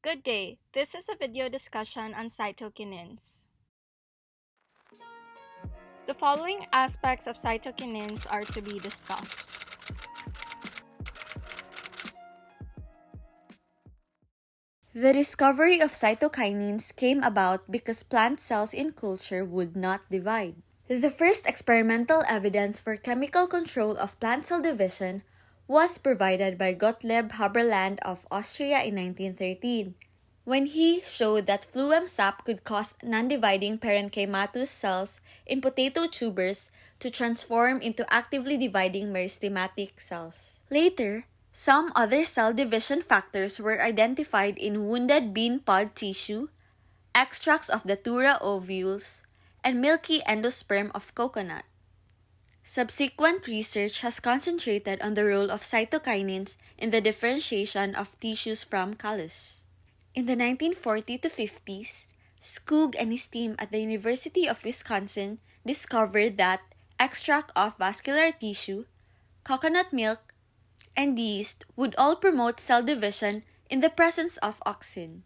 Good day. This is a video discussion on cytokinins. The following aspects of cytokinins are to be discussed. The discovery of cytokinins came about because plant cells in culture would not divide. The first experimental evidence for chemical control of plant cell division was provided by Gottlieb Haberland of Austria in 1913, when he showed that phloem sap could cause non-dividing parenchymatous cells in potato tubers to transform into actively dividing meristematic cells. Later, some other cell division factors were identified in wounded bean pod tissue, extracts of datura ovules, and milky endosperm of coconut. Subsequent research has concentrated on the role of cytokinins in the differentiation of tissues from callus. In the 1940s to 50s, Skoog and his team at the University of Wisconsin discovered that extract of vascular tissue, coconut milk, and yeast would all promote cell division in the presence of auxin.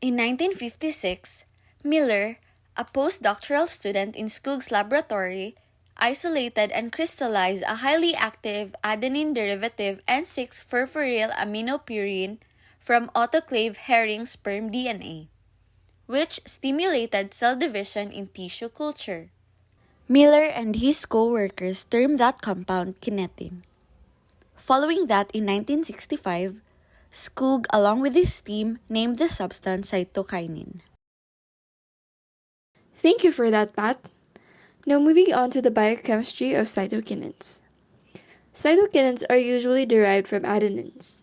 In 1956, Miller, a postdoctoral student in Skoog's laboratory, isolated and crystallized a highly active adenine derivative N6-furfuryl aminopurine from autoclave herring sperm DNA, which stimulated cell division in tissue culture. Miller and his co-workers termed that compound kinetin. Following that, in 1965, Skoog, along with his team, named the substance cytokinin. Thank you for that, Pat. Now moving on to the biochemistry of cytokinins. Cytokinins are usually derived from adenines.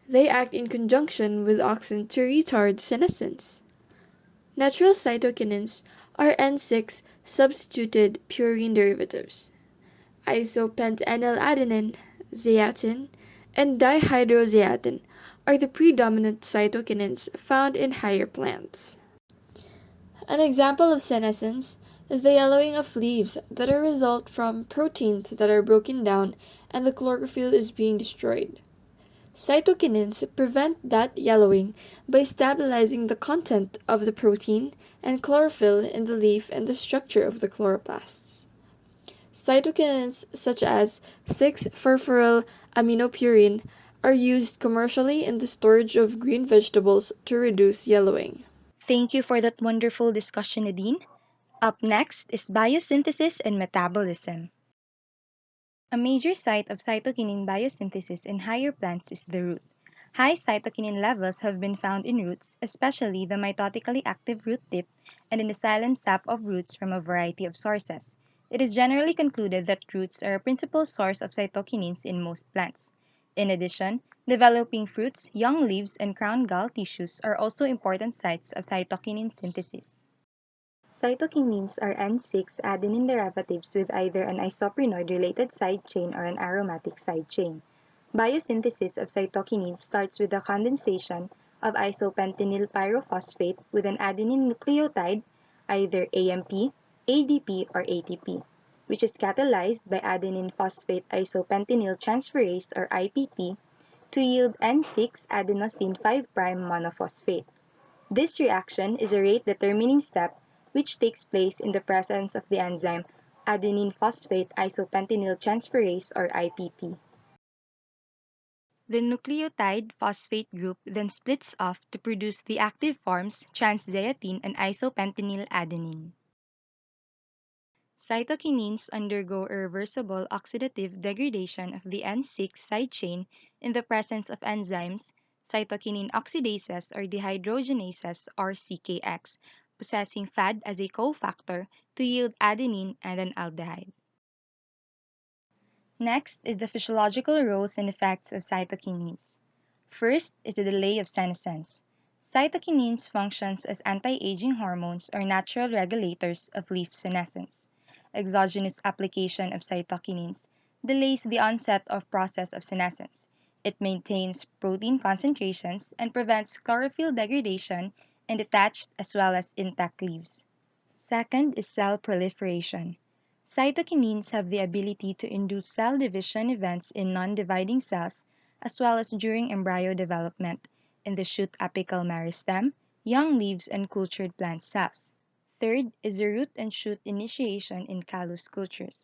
They act in conjunction with auxin to retard senescence. Natural cytokinins are N6 substituted purine derivatives. Isopentenyladenine, zeatin, and dihydrozeatin are the predominant cytokinins found in higher plants. An example of senescence is the yellowing of leaves that are a result from proteins that are broken down and the chlorophyll is being destroyed. Cytokinins prevent that yellowing by stabilizing the content of the protein and chlorophyll in the leaf and the structure of the chloroplasts. Cytokinins such as 6-furfuryl aminopurine are used commercially in the storage of green vegetables to reduce yellowing. Thank you for that wonderful discussion, Nadine. Up next is biosynthesis and metabolism. A major site of cytokinin biosynthesis in higher plants is the root. High cytokinin levels have been found in roots, especially the mitotically active root tip and in the xylem sap of roots from a variety of sources. It is generally concluded that roots are a principal source of cytokinins in most plants. In addition, developing fruits, young leaves, and crown gall tissues are also important sites of cytokinin synthesis. Cytokinins are N6 adenine derivatives with either an isoprenoid-related side chain or an aromatic side chain. Biosynthesis of cytokinins starts with the condensation of isopentenyl pyrophosphate with an adenine nucleotide, either AMP, ADP, or ATP, which is catalyzed by adenine phosphate isopentenyl transferase or IPT to yield N6 adenosine 5' monophosphate. This reaction is a rate-determining step which takes place in the presence of the enzyme adenine phosphate isopentenyl transferase or IPT. The nucleotide phosphate group then splits off to produce the active forms transzeatin and isopentenyl adenine. Cytokinins undergo irreversible oxidative degradation of the N6 side chain in the presence of enzymes, cytokinin oxidases or dehydrogenases or CKX, possessing Fad as a cofactor to yield adenine and an aldehyde. Next is the physiological roles and effects of cytokinins. First is the delay of senescence. Cytokinins functions as anti-aging hormones or natural regulators of leaf senescence. Exogenous application of cytokinins delays the onset of process of senescence. It maintains protein concentrations and prevents chlorophyll degradation in detached as well as intact leaves. Second is cell proliferation. Cytokinins have the ability to induce cell division events in non-dividing cells as well as during embryo development. in the shoot apical meristem, young leaves, and cultured plant cells. Third is the root and shoot initiation in callus cultures.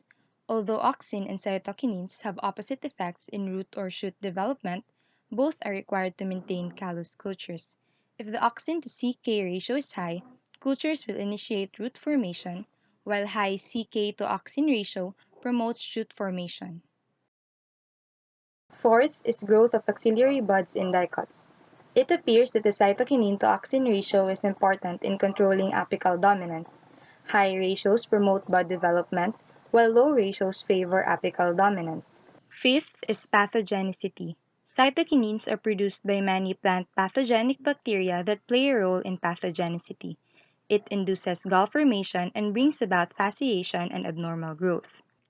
Although auxin and cytokinins have opposite effects in root or shoot development, both are required to maintain callus cultures. If the auxin to CK ratio is high, cultures will initiate root formation, while high CK to auxin ratio promotes shoot formation. Fourth is growth of axillary buds in dicots. It appears that the cytokinin to auxin ratio is important in controlling apical dominance. High ratios promote bud development, while low ratios favor apical dominance. Fifth is pathogenicity. Cytokinins are produced by many plant pathogenic bacteria that play a role in pathogenicity. It induces gall formation and brings about fasciation and abnormal growth.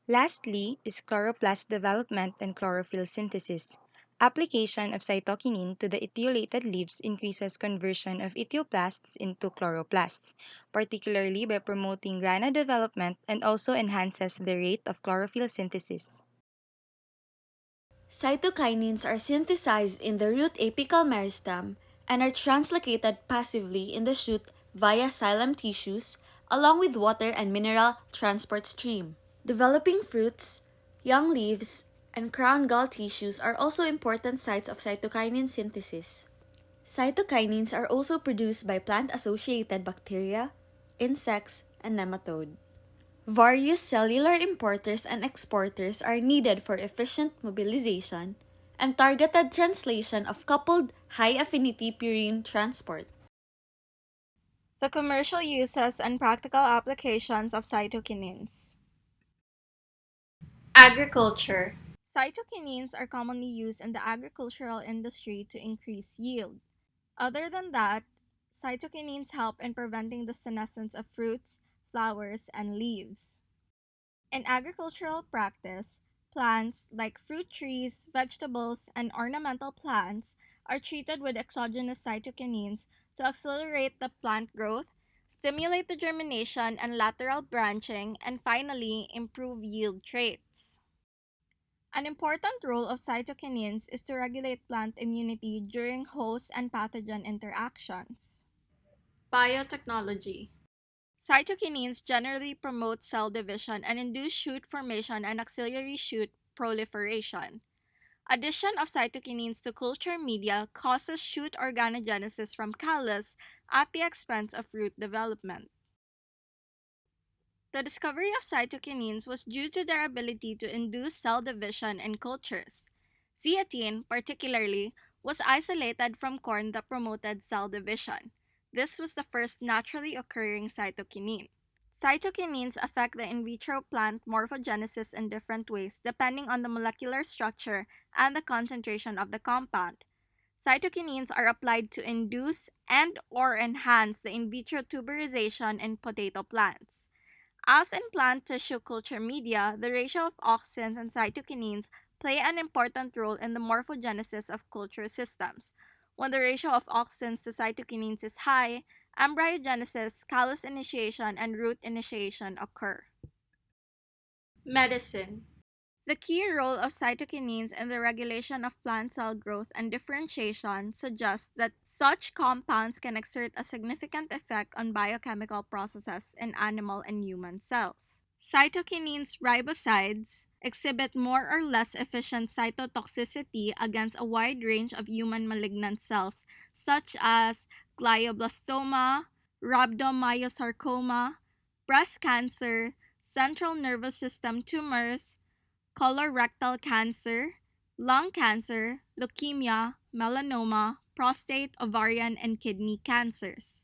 Lastly is chloroplast development and chlorophyll synthesis. Application of cytokinin to the etiolated leaves increases conversion of etioplasts into chloroplasts, particularly by promoting grana development and also enhances the rate of chlorophyll synthesis. Cytokinins are synthesized in the root apical meristem and are translocated passively in the shoot via xylem tissues along with water and mineral transport stream. Developing fruits, young leaves, and crown gall tissues are also important sites of cytokinin synthesis. Cytokinins are also produced by plant-associated bacteria, insects, and nematode. Various cellular importers and exporters are needed for efficient mobilization and targeted translation of coupled high-affinity purine transport. The commercial uses and practical applications of cytokinins. Agriculture. Cytokinins are commonly used in the agricultural industry to increase yield. Other than that, cytokinins help in preventing the senescence of fruits, flowers, and leaves. In agricultural practice, plants like fruit trees, vegetables, and ornamental plants are treated with exogenous cytokinins to accelerate the plant growth, stimulate the germination and lateral branching, and finally, improve yield traits. An important role of cytokinins is to regulate plant immunity during host and pathogen interactions. Biotechnology. Cytokinins generally promote cell division and induce shoot formation and axillary shoot proliferation. Addition of cytokinins to culture media causes shoot organogenesis from callus at the expense of root development. The discovery of cytokinins was due to their ability to induce cell division in cultures. Zeatin, particularly, was isolated from corn that promoted cell division. This was the first naturally occurring cytokinin. Cytokinins affect the in vitro plant morphogenesis in different ways depending on the molecular structure and the concentration of the compound. Cytokinins are applied to induce and/or enhance the in vitro tuberization in potato plants. As in plant tissue culture media, the ratio of auxins and cytokinins play an important role in the morphogenesis of culture systems. When the ratio of auxins to cytokinins is high, embryogenesis, callus initiation, and root initiation occur. Medicine. The key role of cytokinins in the regulation of plant cell growth and differentiation suggests that such compounds can exert a significant effect on biochemical processes in animal and human cells. Cytokinins ribosides exhibit more or less efficient cytotoxicity against a wide range of human malignant cells, such as glioblastoma, rhabdomyosarcoma, breast cancer, central nervous system tumors, colorectal cancer, lung cancer, leukemia, melanoma, prostate, ovarian, and kidney cancers.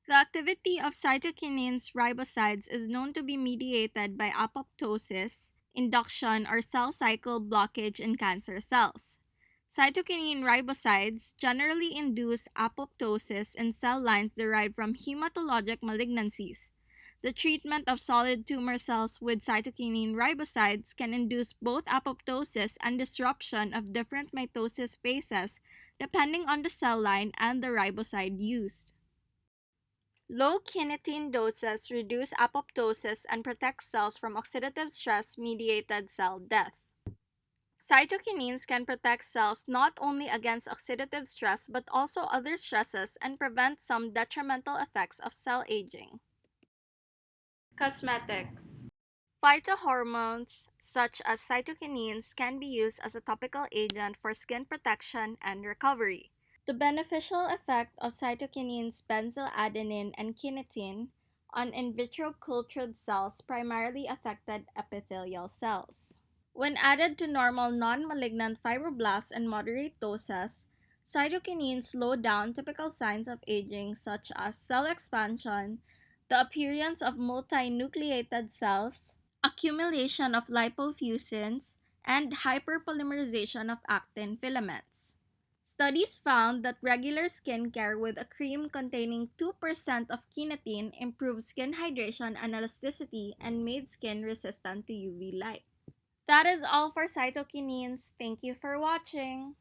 The activity of cytokinins ribosides is known to be mediated by apoptosis, induction, or cell cycle blockage in cancer cells. Cytokinin ribosides generally induce apoptosis in cell lines derived from hematologic malignancies. The treatment of solid tumor cells with cytokinin ribosides can induce both apoptosis and disruption of different mitosis phases depending on the cell line and the riboside used. Low kinetin doses reduce apoptosis and protect cells from oxidative stress mediated cell death. Cytokinins can protect cells not only against oxidative stress but also other stresses and prevent some detrimental effects of cell aging. Cosmetics. Phytohormones, such as cytokinins, can be used as a topical agent for skin protection and recovery. The beneficial effect of cytokinins, benzoadenine, and kinetin on in vitro cultured cells primarily affected epithelial cells. When added to normal non-malignant fibroblasts in moderate doses, cytokinins slow down typical signs of aging such as cell expansion, the appearance of multinucleated cells, accumulation of lipofuscins, and hyperpolymerization of actin filaments. Studies found that regular skincare with a cream containing 2% of kinetin improved skin hydration and elasticity and made skin resistant to UV light. That is all for cytokinins. Thank you for watching.